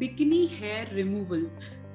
Bikini hair removal.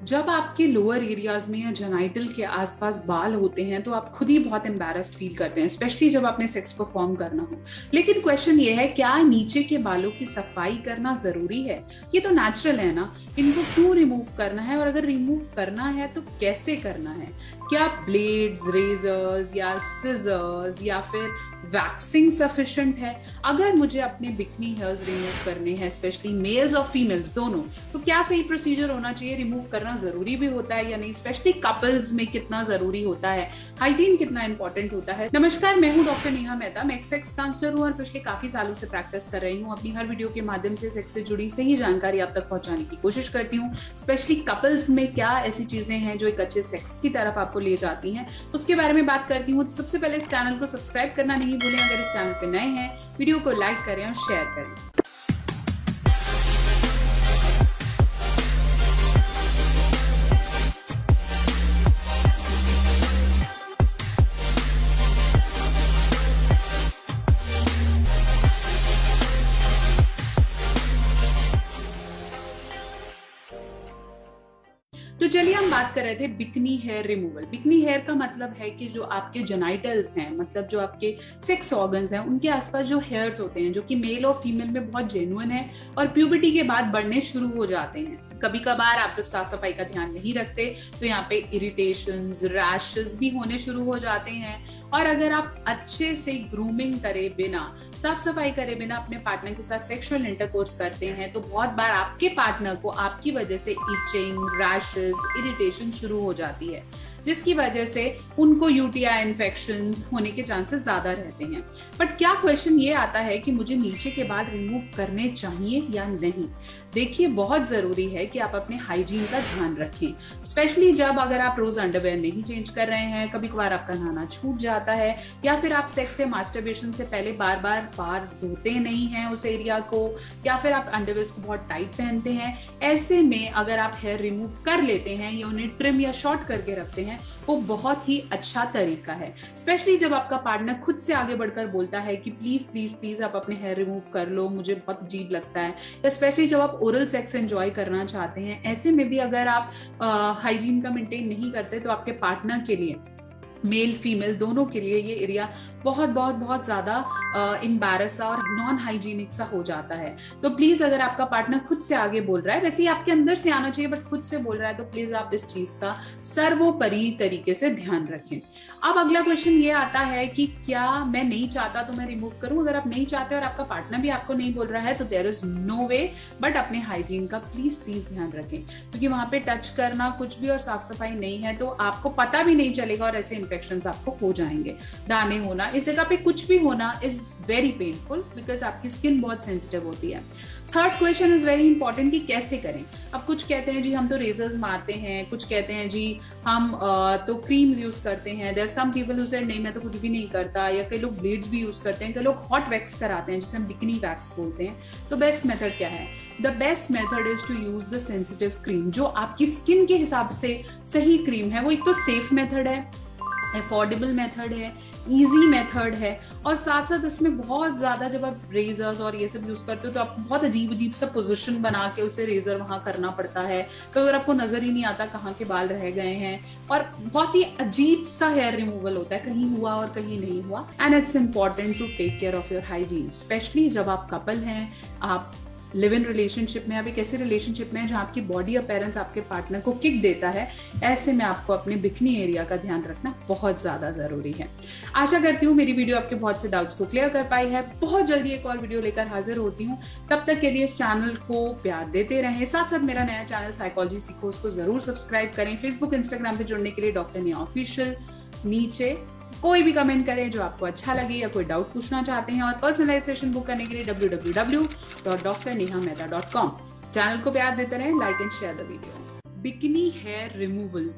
जब आपके lower areas में या जेनाइटल के आसपास बाल होते हैं तो आप खुद ही बहुत एम्बैरेस्ड फील करते हैं, स्पेशली जब आपने सेक्स परफॉर्म करना हो। लेकिन क्वेश्चन ये है, क्या नीचे के बालों की सफाई करना जरूरी है? ये तो नेचुरल है ना, इनको क्यों रिमूव करना है और अगर रिमूव करना है तो कैसे करना है? क्या ब्लेड्स, रेजर्स या सिजर्स या फिर वैक्सिंग सफिशिएंट है? अगर मुझे अपने बिकनी हेयर्स रिमूव करने हैं, स्पेशली मेल्स और फीमेल्स दोनों, तो क्या सही प्रोसीजर होना चाहिए? रिमूव करना जरूरी भी होता है या नहीं? स्पेशली कपल्स में कितना जरूरी होता है? हाइजीन कितना इंपॉर्टेंट होता है? नमस्कार, मैं हूं डॉक्टर नेहा मेहता। मैं सेक्स काउंसलर हूं और पिछले काफी सालों से प्रैक्टिस कर रही हूं। अपनी हर वीडियो के माध्यम से सेक्स से जुड़ी सही जानकारी आप तक पहुंचाने की कोशिश करती हूँ। स्पेशली कपल्स में क्या ऐसी चीजें हैं जो एक अच्छे सेक्स की तरफ आपको ले जाती हैं, उसके बारे में बात करती हूँ। सबसे पहले इस चैनल को सब्सक्राइब करना नहीं भूलें। अगर इस चैनल पे नए हैं, वीडियो को लाइक करें और शेयर करें। तो चलिए हम बात कर रहे थे bikini hair removal. Bikini hair का मतलब है कि जो आपके जेनाइटल्स हैं, मतलब जो आपके सेक्स ऑर्गन्स हैं, उनके आसपास जो हेयर्स होते हैं, जो कि मेल और फीमेल में बहुत जेन्युइन है और प्यूबर्टी के बाद बढ़ने शुरू हो जाते हैं। कभी कभार आप जब साफ सफाई का ध्यान नहीं रखते तो यहाँ पे इरिटेशंस, रैशेस भी होने शुरू हो जाते हैं। और अगर आप अच्छे से ग्रूमिंग करे बिना, साफ सफाई करे बिना अपने पार्टनर के साथ सेक्सुअल इंटरकोर्स करते हैं तो बहुत बार आपके पार्टनर को आपकी वजह से इचिंग, रैशेस, इरिटेशन शुरू हो जाती है, जिसकी वजह से उनको यूटीआई इन्फेक्शंस होने के चांसेस ज्यादा रहते हैं। बट क्या क्वेश्चन ये आता है कि मुझे नीचे के बाल रिमूव करने चाहिए या नहीं? देखिए, बहुत जरूरी है कि आप अपने हाइजीन का ध्यान रखें, स्पेशली जब अगर आप रोज अंडरवेयर नहीं चेंज कर रहे हैं, कभी कभार आपका नहाना छूट जाता है, या फिर आप सेक्स से मास्टरबेशन से पहले बार बार धोते नहीं हैं उस एरिया को, या फिर आप अंडरवेयर को बहुत टाइट पहनते हैं। ऐसे में अगर आप हेयर रिमूव कर लेते हैं या उन्हें ट्रिम या शॉर्ट करके रखते हैं, वो बहुत ही अच्छा तरीका है। स्पेशली जब आपका पार्टनर खुद से आगे बढ़कर बोलता है कि प्लीज प्लीज प्लीज आप अपने हेयर रिमूव कर लो, मुझे बहुत अजीब लगता है, या स्पेशली जब आप ओरल सेक्स एंजॉय करना चाहते हैं। ऐसे में भी अगर आप हाइजीन का मेंटेन नहीं करते तो आपके पार्टनर के लिए, मेल फीमेल दोनों के लिए, ये एरिया बहुत बहुत बहुत ज्यादा एम्बैरस और नॉन हाइजीनिक सा हो जाता है। तो प्लीज, अगर आपका पार्टनर खुद से आगे बोल रहा है, वैसे ही आपके अंदर से आना चाहिए बट खुद से बोल रहा है, तो प्लीज आप इस चीज का सर्वोपरि तरीके से ध्यान रखें। अब अगला क्वेश्चन ये आता है कि क्या मैं नहीं चाहता तो मैं रिमूव करूं? अगर आप नहीं चाहते और आपका पार्टनर भी आपको नहीं बोल रहा है तो there is no way, but अपने हाइजीन का प्लीज प्लीज ध्यान रखें, क्योंकि वहां पे टच करना कुछ भी और साफ सफाई नहीं है तो आपको पता भी नहीं चलेगा और ऐसे इन्फेक्शंस आपको हो जाएंगे। दाने होना, इस जगह पे कुछ भी होना इज वेरी पेनफुल, बिकॉज आपकी स्किन बहुत सेंसिटिव होती है। Third question is very important कि कैसे करें। अब कुछ कहते हैं जी हम तो रेजर्स मारते हैं, कुछ कहते हैं जी हम तो क्रीम्स यूज करते हैं। There some people who said नहीं मैं तो कुछ भी नहीं करता, या कई लोग ब्लेड्स भी यूज करते हैं, कई लोग हॉट वैक्स कराते हैं जिसे हम बिकनी वैक्स बोलते हैं। तो बेस्ट मेथड क्या है? The best method is to use the sensitive cream, जो आपकी स्किन के हिसाब से सही क्रीम है। वो एक तो सेफ मेथड है, अफोर्डेबल मेथड है, इजी मेथड है, और साथ साथ इसमें बहुत ज्यादा, जब आप रेजर्स और ये सब यूज करते हो तो आपको बहुत अजीब अजीब सा पोजीशन बना के उसे रेजर वहां करना पड़ता है, तो अगर आपको नजर ही नहीं आता कहाँ के बाल रह गए हैं, और बहुत ही अजीब सा हेयर रिमूवल होता है, कहीं हुआ और कहीं नहीं हुआ। And it's important to take care of your hygiene, especially जब आप कपल हैं, आप लिव इन रिलेशनशिप में, आप एक ऐसे रिलेशनशिप में जहां आपकी बॉडी अपीयरेंस आपके पार्टनर को किक देता है। ऐसे में आपको अपने बिकनी एरिया का ध्यान रखना बहुत ज्यादा जरूरी है। आशा करती हूँ मेरी वीडियो आपके बहुत से डाउट्स को क्लियर कर पाई है। बहुत जल्दी एक और वीडियो लेकर हाजिर होती हूँ, तब तक के लिए इस चैनल को प्यार देते रहें। साथ साथ मेरा नया चैनल साइकोलॉजी सीखो, उसको जरूर सब्सक्राइब करें। फेसबुक, इंस्टाग्राम पे जुड़ने के लिए डॉक्टर नेहा ऑफिशियल, नीचे कोई भी कमेंट करें जो आपको अच्छा लगे, या कोई डाउट पूछना चाहते हैं, और पर्सनलाइज सेशन बुक करने के लिए www.drnehamehta.com। चैनल को प्यार देते रहें, like and share the video. Bikini hair removal.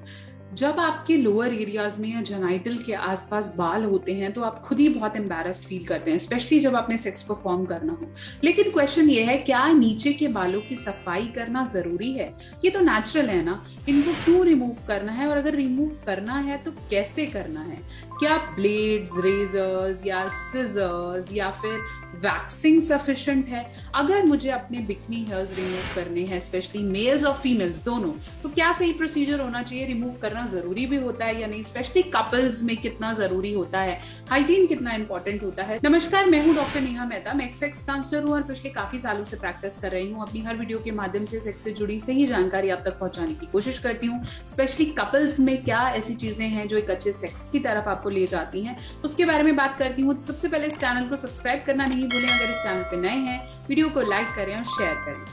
जब आपके लोअर एरियाज में या जेनाइटल के आसपास बाल होते हैं तो आप खुद ही बहुत एम्बैरेस्ड फील करते हैं, स्पेशली जब आपने सेक्स परफॉर्म करना हो। लेकिन क्वेश्चन ये है, क्या नीचे के बालों की सफाई करना जरूरी है? ये तो नेचुरल है ना, इनको क्यों रिमूव करना है और अगर रिमूव करना है तो कैसे करना है? क्या ब्लेड्स, रेजर्स या सिजर्स या फिर वैक्सिंग सफिशिएंट है? अगर मुझे अपने बिकनी हेयर्स रिमूव करने हैं, स्पेशली मेल्स और फीमेल्स दोनों, तो क्या सही प्रोसीजर होना चाहिए? रिमूव करना जरूरी भी होता है या नहीं? स्पेशली कपल्स में कितना जरूरी होता है? हाइजीन कितना इंपॉर्टेंट होता है? नमस्कार, मैं हूं डॉक्टर नेहा मेहता। मैं सेक्स काउंसलर हूं और पिछले काफी सालों से प्रैक्टिस कर रही हूं। अपनी हर वीडियो के माध्यम से सेक्स से जुड़ी सही जानकारी आप तक पहुंचाने की कोशिश करती हूं। स्पेशली कपल्स में क्या ऐसी चीजें हैं जो एक अच्छे सेक्स की तरफ आपको ले जाती हैं, उसके बारे में बात करती हूँ। तो सबसे पहले इस चैनल को सब्सक्राइब करना नहीं भूलें। अगर इस चैनल पे नए हैं, वीडियो को लाइक करें और शेयर करें।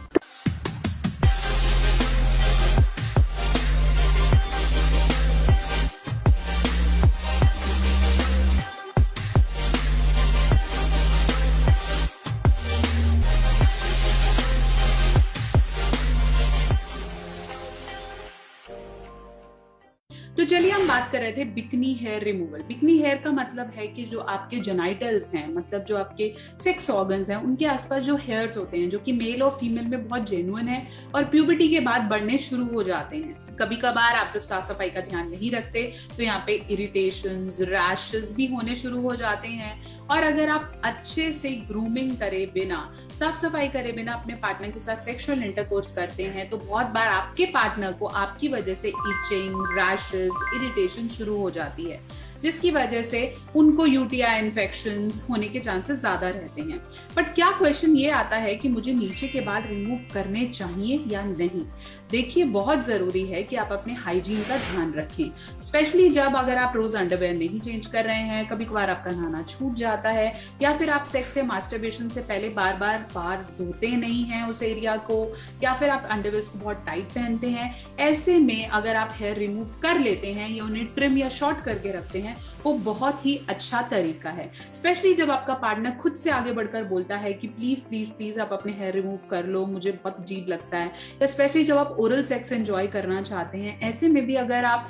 तो चलिए हम बात कर रहे थे bikini hair removal. Bikini hair का मतलब है कि जो आपके जेनाइटल्स हैं, मतलब जो आपके सेक्स ऑर्गन्स हैं, उनके आसपास जो हेयर्स होते हैं, जो कि मेल और फीमेल में बहुत जेन्युइन है और प्यूबर्टी के बाद बढ़ने शुरू हो जाते हैं। कभी कभार आप जब साफ सफाई का ध्यान नहीं रखते तो यहाँ पे इरिटेशंस, रैशेस भी होने शुरू हो जाते हैं। और अगर आप अच्छे से ग्रूमिंग करे बिना, साफ सफाई करे बिना अपने पार्टनर के साथ सेक्सुअल इंटरकोर्स करते हैं तो बहुत बार आपके पार्टनर को आपकी वजह से इचिंग, रैशेस, इरिटेशन शुरू हो जाती है, जिसकी वजह से उनको यूटीआई इन्फेक्शंस होने के चांसेस ज्यादा रहते हैं। बट क्या क्वेश्चन ये आता है कि मुझे नीचे के बाद रिमूव करने चाहिए या नहीं? देखिए, बहुत जरूरी है कि आप अपने हाइजीन का ध्यान रखें, स्पेशली जब अगर आप रोज अंडरवेयर नहीं चेंज कर रहे हैं, कभी कभार आपका नहाना छूट जाता है, या फिर आप सेक्स से मास्टरबेशन से पहले बार बार धोते नहीं हैं उस एरिया को, या फिर आप अंडरवेयर को बहुत टाइट पहनते हैं। ऐसे में अगर आप हेयर रिमूव कर लेते हैं या उन्हें ट्रिम या शॉर्ट करके रखते हैं, वो बहुत ही अच्छा तरीका है। स्पेशली जब आपका पार्टनर खुद से आगे बढ़कर बोलता है कि प्लीज प्लीज प्लीज आप अपने हेयर रिमूव कर लो, मुझे बहुत अजीब लगता है, या स्पेशली जब आप ओरल सेक्स एंजॉय करना चाहते हैं। ऐसे में भी अगर आप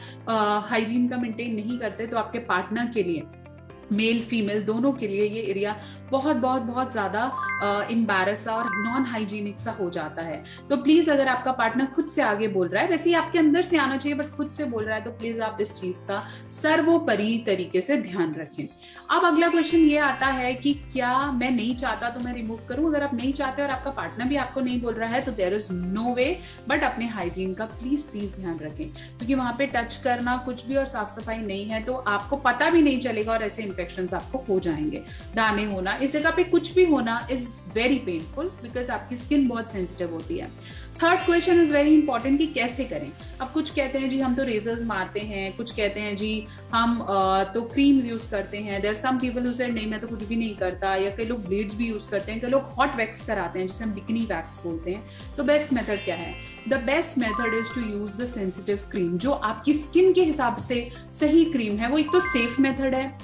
हाइजीन का मेंटेन नहीं करते तो आपके पार्टनर के लिए, मेल फीमेल दोनों के लिए, ये एरिया बहुत बहुत बहुत ज्यादा एम्बैरस और नॉन हाइजीनिक सा हो जाता है। तो प्लीज, अगर आपका पार्टनर खुद से आगे बोल रहा है, वैसे ही आपके अंदर से आना चाहिए बट खुद से बोल रहा है, तो प्लीज आप इस चीज का सर्वोपरि तरीके से ध्यान रखें। अब अगला क्वेश्चन ये आता है कि क्या मैं नहीं चाहता तो मैं रिमूव करूं? अगर आप नहीं चाहते और आपका पार्टनर भी आपको नहीं बोल रहा है तो there is no way, but अपने हाइजीन का प्लीज प्लीज ध्यान रखें, क्योंकि वहां पे टच करना कुछ भी और साफ सफाई नहीं है तो आपको पता भी नहीं चलेगा और ऐसे इन्फेक्शंस आपको हो जाएंगे। दाने होना, इस जगह पे कुछ भी होना इज वेरी पेनफुल, बिकॉज आपकी स्किन बहुत सेंसिटिव होती है। Third question is very important कि कैसे करें। अब कुछ कहते हैं जी हम तो रेजर्स मारते हैं, कुछ कहते हैं जी हम तो क्रीम्स यूज करते हैं। There some people who said नहीं मैं तो कुछ भी नहीं करता, या कई लोग ब्लेड्स भी यूज करते हैं, कई लोग हॉट वैक्स कराते हैं जिसे हम बिकनी वैक्स बोलते हैं। तो बेस्ट मेथड क्या है? The best method is to use the sensitive cream, जो आपकी स्किन के हिसाब से सही क्रीम है। वो एक तो सेफ मेथड है,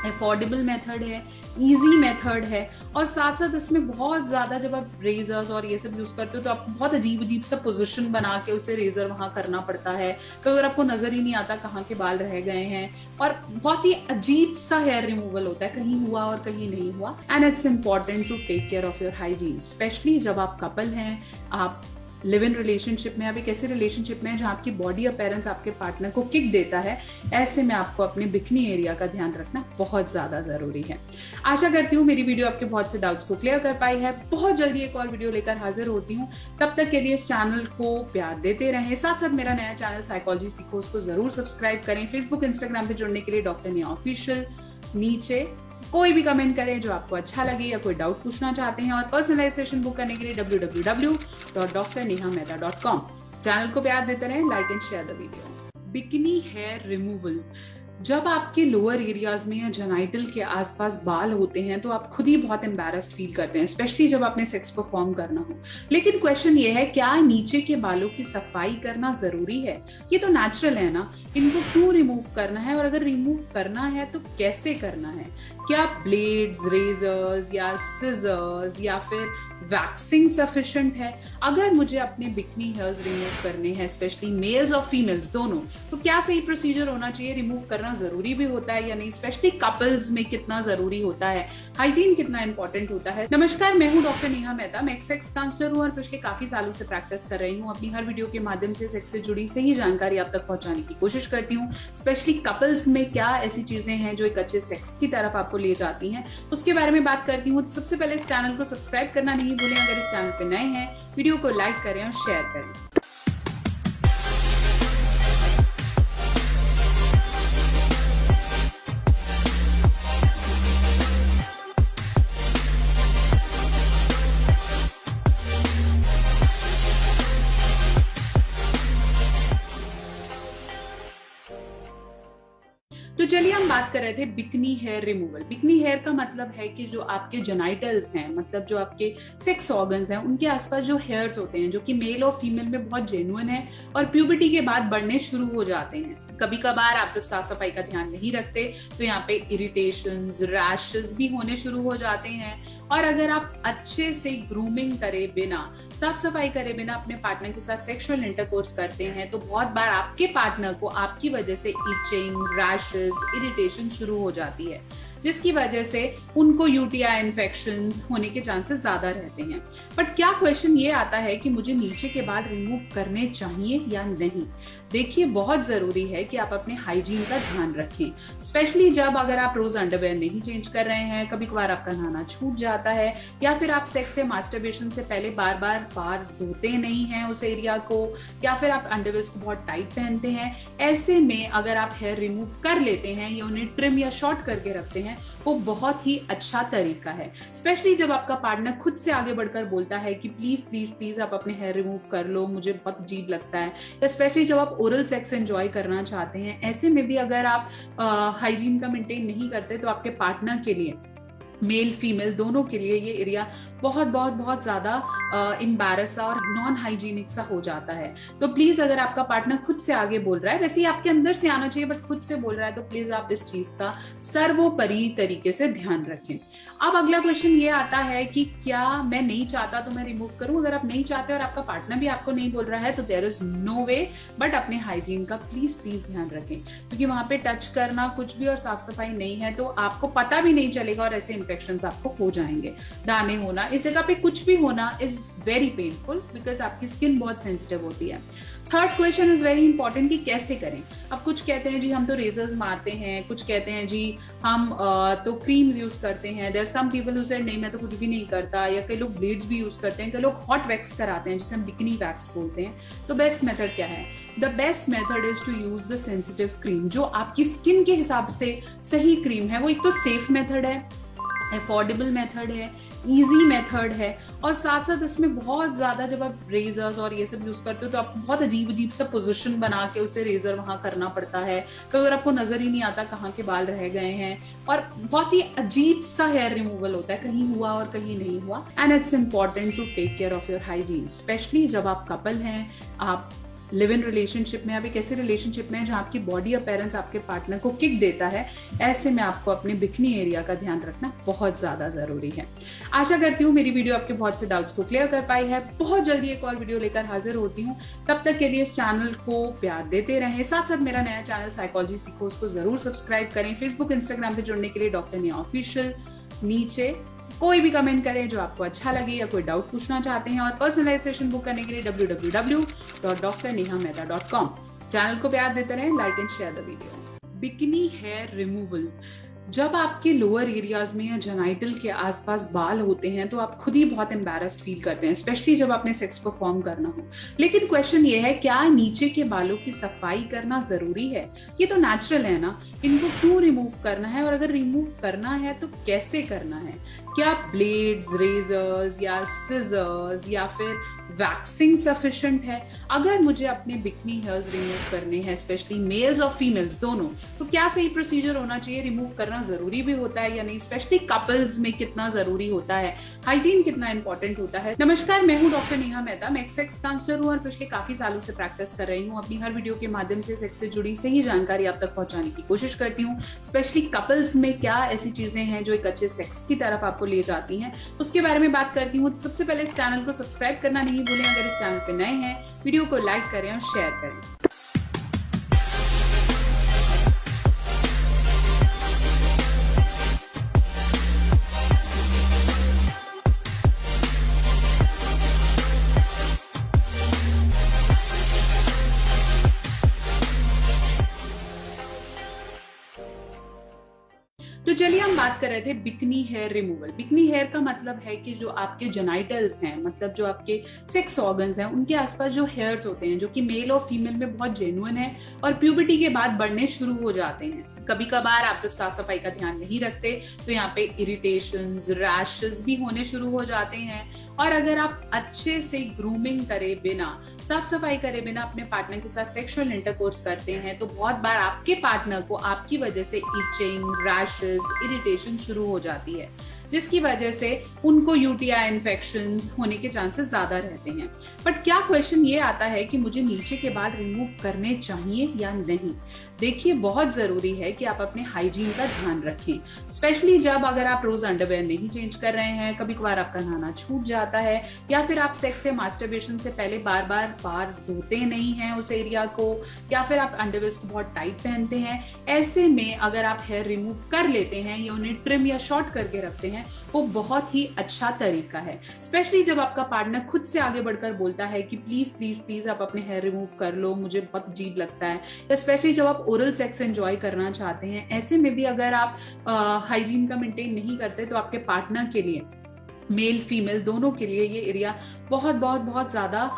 अफोर्डेबल मेथड है, इजी मेथड है, और साथ साथ इसमें बहुत ज्यादा, जब आप रेजर्स और ये सब यूज करते हो तो आपको बहुत अजीब अजीब सा पोजीशन बना के उसे रेजर वहां करना पड़ता है, तो अगर आपको नजर ही नहीं आता कहाँ के बाल रह गए हैं, और बहुत ही अजीब सा हेयर रिमूवल होता है, कहीं हुआ और कहीं नहीं हुआ। And it's important to take care of your hygiene, especially जब आप कपल हैं, आप लिव इन रिलेशनशिप में, आप एक ऐसे रिलेशनशिप में जहां आपकी बॉडी अपीयरेंस आपके पार्टनर को किक देता है। ऐसे में आपको अपने बिकनी एरिया का ध्यान रखना बहुत ज्यादा जरूरी है। आशा करती हूँ मेरी वीडियो आपके बहुत से डाउट्स को क्लियर कर पाई है। बहुत जल्दी एक और वीडियो लेकर हाजिर होती हूँ, तब तक के लिए इस चैनल को प्यार देते रहें। साथ साथ मेरा नया चैनल साइकोलॉजी सीखो, उसको जरूर सब्सक्राइब करें। फेसबुक, इंस्टाग्राम पे जुड़ने के लिए डॉक्टर नेहा ऑफिशियल, नीचे कोई भी कमेंट करें जो आपको अच्छा लगे, या कोई डाउट पूछना चाहते हैं, और पर्सनलाइज सेशन बुक करने के लिए www.drnehamehta.com। चैनल को प्यार देते रहें, like and share the video. Bikini hair removal, जब आपके लोअर एरियाज में या जेनाइटल के आसपास बाल होते हैं तो आप खुद ही बहुत एम्बैरेस्ड फील करते हैं, स्पेशली जब आपने सेक्स परफॉर्म करना हो। लेकिन क्वेश्चन ये है, क्या नीचे के बालों की सफाई करना जरूरी है? ये तो नेचुरल है ना, इनको क्यों रिमूव करना है, और अगर रिमूव करना है तो कैसे करना है? क्या ब्लेड्स, रेजर्स या सिजर्स या फिर वैक्सिंग सफिशिएंट है? अगर मुझे अपने बिकनी हेयर्स रिमूव करने हैं, स्पेशली मेल्स और फीमेल्स दोनों, तो क्या सही प्रोसीजर होना चाहिए? रिमूव करना जरूरी भी होता है या नहीं? स्पेशली कपल्स में कितना जरूरी होता है? हाइजीन कितना इंपॉर्टेंट होता है? नमस्कार, मैं हूं डॉक्टर नेहा मेहता। मैं एक सेक्स काउंसलर हूं और पिछले काफी सालों से प्रैक्टिस कर रही हूं। अपनी हर वीडियो के माध्यम से सेक्स से जुड़ी सही जानकारी आप तक पहुंचाने की कोशिश करती हूँ। स्पेशली कपल्स में क्या ऐसी चीजें हैं जो एक अच्छे सेक्स की तरफ आपको ले जाती हैं, उसके बारे में बात करती हूँ। तो सबसे पहले इस चैनल को सब्सक्राइब करना नहीं भूलें। अगर इस चैनल पे नए हैं, वीडियो को लाइक करें और शेयर करें। तो चलिए हम बात कर रहे थे bikini hair removal. Bikini hair का मतलब है कि जो आपके जेनाइटल्स हैं, मतलब जो आपके सेक्स ऑर्गन्स हैं, उनके आसपास जो हेयर्स होते हैं, जो कि मेल और फीमेल में बहुत जेन्युइन है और प्यूबर्टी के बाद बढ़ने शुरू हो जाते हैं। कभी कभार आप जब साफ सफाई का ध्यान नहीं रखते तो यहाँ पे इरिटेशंस, रैशेस भी होने शुरू हो जाते हैं। और अगर आप अच्छे से ग्रूमिंग करे बिना, साफ सफाई करे बिना अपने पार्टनर के साथ सेक्सुअल इंटरकोर्स करते हैं तो बहुत बार आपके पार्टनर को आपकी वजह से इचिंग, रैशेस, इरिटेशन शुरू हो जाती है, जिसकी वजह से उनको यूटीआई इन्फेक्शंस होने के चांसेस ज्यादा रहते हैं। बट क्या क्वेश्चन ये आता है कि मुझे नीचे के बाल रिमूव करने चाहिए या नहीं? देखिए, बहुत जरूरी है कि आप अपने हाइजीन का ध्यान रखें, स्पेशली जब अगर आप रोज अंडरवेयर नहीं चेंज कर रहे हैं, कभी कभार आपका नहाना छूट जाता है, या फिर आप सेक्स से मास्टरबेशन से पहले बार बार धोते नहीं हैं उस एरिया को, या फिर आप अंडरवेयर को बहुत टाइट पहनते हैं। ऐसे में अगर आप हेयर रिमूव कर लेते हैं या उन्हें ट्रिम या शॉर्ट करके रखते हैं, वो बहुत ही अच्छा तरीका है। स्पेशली जब आपका पार्टनर खुद से आगे बढ़कर बोलता है कि प्लीज प्लीज प्लीज आप अपने हेयर रिमूव कर लो, मुझे बहुत अजीब लगता है, या स्पेशली जब आप ओरल सेक्स एंजॉय करना चाहते हैं। ऐसे में भी अगर आप हाइजीन का मेंटेन नहीं करते तो आपके पार्टनर के लिए, मेल फीमेल दोनों के लिए, ये एरिया बहुत बहुत बहुत ज्यादा एम्बैरस और नॉन हाइजीनिक सा हो जाता है। तो प्लीज, अगर आपका पार्टनर खुद से आगे बोल रहा है, वैसे ही आपके अंदर से आना चाहिए बट खुद से बोल रहा है, तो प्लीज आप इस चीज का सर्वोपरि तरीके से ध्यान रखें। अब अगला क्वेश्चन ये आता है कि क्या मैं नहीं चाहता तो मैं रिमूव करूं? अगर आप नहीं चाहते और आपका पार्टनर भी आपको नहीं बोल रहा है तो there is no way, but अपने हाइजीन का प्लीज प्लीज ध्यान रखें, क्योंकि वहां पे टच करना कुछ भी और साफ सफाई नहीं है तो आपको पता भी नहीं चलेगा और ऐसे इन्फेक्शंस आपको हो जाएंगे। दाने होना, इस जगह पे कुछ भी होना इज वेरी पेनफुल, बिकॉज आपकी स्किन बहुत सेंसिटिव होती है। Third question is very important कि कैसे करें। अब कुछ कहते हैं जी हम तो रेजर्स मारते हैं, कुछ कहते हैं जी हम तो क्रीम्स यूज करते हैं। There some people who said नहीं मैं तो कुछ भी नहीं करता, या कई लोग ब्लेड्स भी यूज करते हैं, कई लोग हॉट वैक्स कराते हैं जिसे हम बिकनी वैक्स बोलते हैं। तो बेस्ट मेथड क्या है? The best method is to use the sensitive cream, जो आपकी स्किन के हिसाब से सही क्रीम है। वो एक तो सेफ मेथड है, अफोर्डेबल मेथड है, इजी मेथड है, और साथ साथ इसमें बहुत ज्यादा, जब आप रेजर्स और ये सब यूज करते हो तो आपको बहुत अजीब अजीब सा पोजीशन बना के उसे रेजर वहां करना पड़ता है, तो अगर आपको नजर ही नहीं आता कहाँ के बाल रह गए हैं, और बहुत ही अजीब सा हेयर रिमूवल होता है, कहीं हुआ और कहीं नहीं हुआ। And it's important to take care of your hygiene, especially जब आप कपल हैं, आप लिव इन रिलेशनशिप में, आप एक ऐसे रिलेशनशिप में जहां आपकी बॉडी अपीयरेंस आपके पार्टनर को किक देता है। ऐसे में आपको अपने बिकनी एरिया का ध्यान रखना बहुत ज्यादा जरूरी है। आशा करती हूँ मेरी वीडियो आपके बहुत से डाउट्स को क्लियर कर पाई है। बहुत जल्दी एक और वीडियो लेकर हाजिर होती हूँ, तब तक के लिए इस चैनल को प्यार देते रहें। साथ साथ मेरा नया चैनल साइकोलॉजी सीखो, उसको जरूर सब्सक्राइब करें। फेसबुक, इंस्टाग्राम पे जुड़ने के लिए डॉक्टर नेहा ऑफिशियल, नीचे कोई भी कमेंट करें जो आपको अच्छा लगे, या कोई डाउट पूछना चाहते हैं, और पर्सनलाइज सेशन बुक करने के लिए www.drnehamehta.com। चैनल को प्यार देते रहें, like and share the video. Bikini hair removal, जब आपके लोअर एरियाज में या जेनाइटल के आसपास बाल होते हैं तो आप खुद ही बहुत एम्बैरेस्ड फील करते हैं, स्पेशली जब आपने सेक्स परफॉर्म करना हो। लेकिन क्वेश्चन ये है, क्या नीचे के बालों की सफाई करना जरूरी है? ये तो नेचुरल है ना, इनको क्यों रिमूव करना है, और अगर रिमूव करना है तो कैसे करना है? क्या ब्लेड्स, रेजर्स या सिजर्स या फिर वैक्सिंग सफिशिएंट है? अगर मुझे अपने बिकनी हेयर्स रिमूव करने हैं, स्पेशली मेल्स और फीमेल्स दोनों, तो क्या सही प्रोसीजर होना चाहिए? रिमूव करना जरूरी भी होता है या नहीं? स्पेशली कपल्स में कितना जरूरी होता है? हाइजीन कितना इंपॉर्टेंट होता है? नमस्कार, मैं हूं डॉक्टर नेहा मेहता। मैं सेक्स काउंसलर हूं और पिछले काफी सालों से प्रैक्टिस कर रही हूं। अपनी हर वीडियो के माध्यम से सेक्स से जुड़ी सही जानकारी आप तक पहुंचाने की कोशिश करती हूँ। स्पेशली कपल्स में क्या ऐसी चीजें हैं जो एक अच्छे सेक्स की तरफ आपको ले जाती हैं, उसके बारे में बात करती हूँ। सबसे पहले इस चैनल को सब्सक्राइब करना नहीं भूलें। अगर इस चैनल पे नए हैं, वीडियो को लाइक करें और शेयर करें। तो चलिए हम बात कर रहे थे bikini hair removal. Bikini hair का मतलब है कि जो आपके जेनाइटल्स हैं, मतलब जो आपके सेक्स ऑर्गन्स हैं, उनके आसपास जो हेयर्स होते हैं, जो कि मेल और फीमेल में बहुत जेन्युइन है और प्यूबर्टी के बाद बढ़ने शुरू हो जाते हैं। कभी कभार आप जब साफ सफाई का ध्यान नहीं रखते तो यहाँ पे इरिटेशंस, रैशेस भी होने शुरू हो जाते हैं। और अगर आप अच्छे से ग्रूमिंग करे बिना, साफ सफाई करे बिना अपने पार्टनर के साथ सेक्सुअल इंटरकोर्स करते हैं तो बहुत बार आपके पार्टनर को आपकी वजह से इचिंग, रैशेस, इरिटेशन शुरू हो जाती है, जिसकी वजह से उनको यूटीआई इन्फेक्शंस होने के चांसेस ज्यादा रहते हैं। बट क्या क्वेश्चन ये आता है कि मुझे नीचे के बाल रिमूव करने चाहिए या नहीं? देखिए, बहुत जरूरी है कि आप अपने हाइजीन का ध्यान रखें, स्पेशली जब अगर आप रोज अंडरवेयर नहीं चेंज कर रहे हैं, कभी कभार आपका नहाना छूट जाता है, या फिर आप सेक्स से मास्टरबेशन से पहले बार बार धोते नहीं हैं उस एरिया को, या फिर आप अंडरवेयर को बहुत टाइट पहनते हैं। ऐसे में अगर आप हेयर रिमूव कर लेते हैं या उन्हें ट्रिम या शॉर्ट करके रखते हैं, वो बहुत ही अच्छा तरीका है। स्पेशली जब आपका पार्टनर खुद से आगे बढ़कर बोलता है कि प्लीज प्लीज प्लीज आप अपने हेयर रिमूव कर लो, मुझे बहुत अजीब लगता है, या स्पेशली जब आप ओरल सेक्स एंजॉय करना चाहते हैं। ऐसे में भी अगर आप हाइजीन का मेंटेन नहीं करते तो आपके पार्टनर के लिए, मेल फीमेल दोनों के लिए, ये एरिया बहुत बहुत बहुत ज्यादा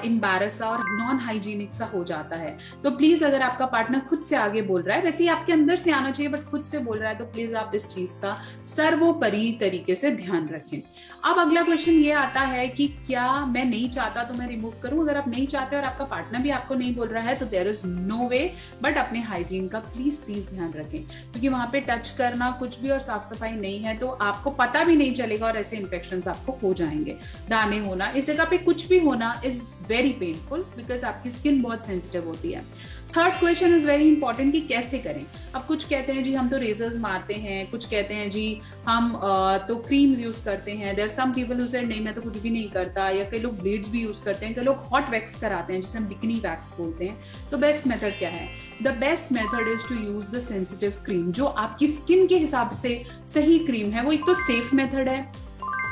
एम्बैरस और नॉन हाइजीनिक सा हो जाता है। तो प्लीज, अगर आपका पार्टनर खुद से आगे बोल रहा है, वैसे ही आपके अंदर से आना चाहिए, बट खुद से बोल रहा है, तो प्लीज आप इस चीज का सर्वोपरि तरीके से ध्यान रखें। अब अगला क्वेश्चन ये आता है कि क्या मैं नहीं चाहता तो मैं रिमूव करूं? अगर आप नहीं चाहते और आपका पार्टनर भी आपको नहीं बोल रहा है तो there is no way, but अपने हाइजीन का प्लीज प्लीज ध्यान रखें, क्योंकि वहां पे टच करना कुछ भी और साफ सफाई नहीं है तो आपको पता भी नहीं चलेगा और ऐसे इन्फेक्शंस आपको हो जाएंगे। दाने होना, इस जगह पे कुछ भी होना इज वेरी पेनफुल, बिकॉज आपकी स्किन बहुत सेंसिटिव होती है। Third question is very important कि कैसे करें। अब कुछ कहते हैं जी हम तो रेजर्स मारते हैं, कुछ कहते हैं जी हम तो क्रीम्स यूज करते हैं। There some people who said नहीं मैं तो कुछ भी नहीं करता, या कई लोग ब्लेड्स भी यूज करते हैं, कई लोग हॉट वैक्स कराते हैं जिसे हम बिकनी वैक्स बोलते हैं। तो बेस्ट मेथड क्या है? The best method is to use the sensitive cream, जो आपकी स्किन के हिसाब से सही क्रीम है। वो एक तो सेफ मेथड है,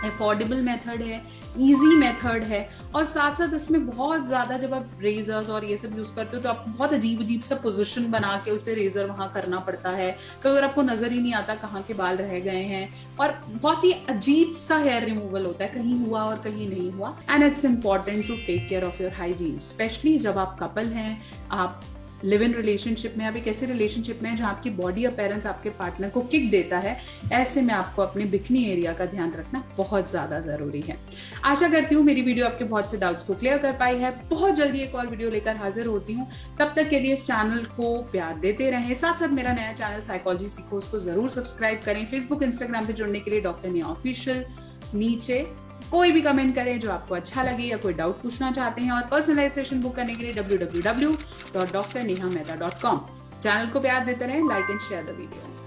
अफोर्डेबल मेथड है, इजी मेथड है, और साथ साथ इसमें बहुत ज्यादा, जब आप रेजर्स और ये सब यूज करते हो तो आपको बहुत अजीब अजीब सा पोजीशन बना के उसे रेजर वहां करना पड़ता है, तो अगर आपको नजर ही नहीं आता कहाँ के बाल रह गए हैं, और बहुत ही अजीब सा हेयर रिमूवल होता है, कहीं हुआ और कहीं नहीं हुआ। And it's important to take care of your hygiene, especially जब आप कपल हैं, आप लिव इन रिलेशनशिप में, आप एक ऐसे रिलेशनशिप में जहां आपकी बॉडी अपीयरेंस आपके पार्टनर को किक देता है। ऐसे में आपको अपने बिकनी एरिया का ध्यान रखना बहुत ज्यादा जरूरी है। आशा करती हूँ मेरी वीडियो आपके बहुत से डाउट्स को क्लियर कर पाई है। बहुत जल्दी एक और वीडियो लेकर हाजिर होती हूँ, तब तक के लिए इस चैनल को प्यार देते रहें। साथ साथ मेरा नया चैनल साइकोलॉजी सीखो, उसको जरूर सब्सक्राइब करें। फेसबुक, इंस्टाग्राम पे जुड़ने के लिए डॉक्टर नेहा ऑफिशियल, नीचे कोई भी कमेंट करें जो आपको अच्छा लगे, या कोई डाउट पूछना चाहते हैं, और पर्सनलाइज सेशन बुक करने के लिए www.drnehamehta.com। चैनल को प्यार देते रहें, like and share the video.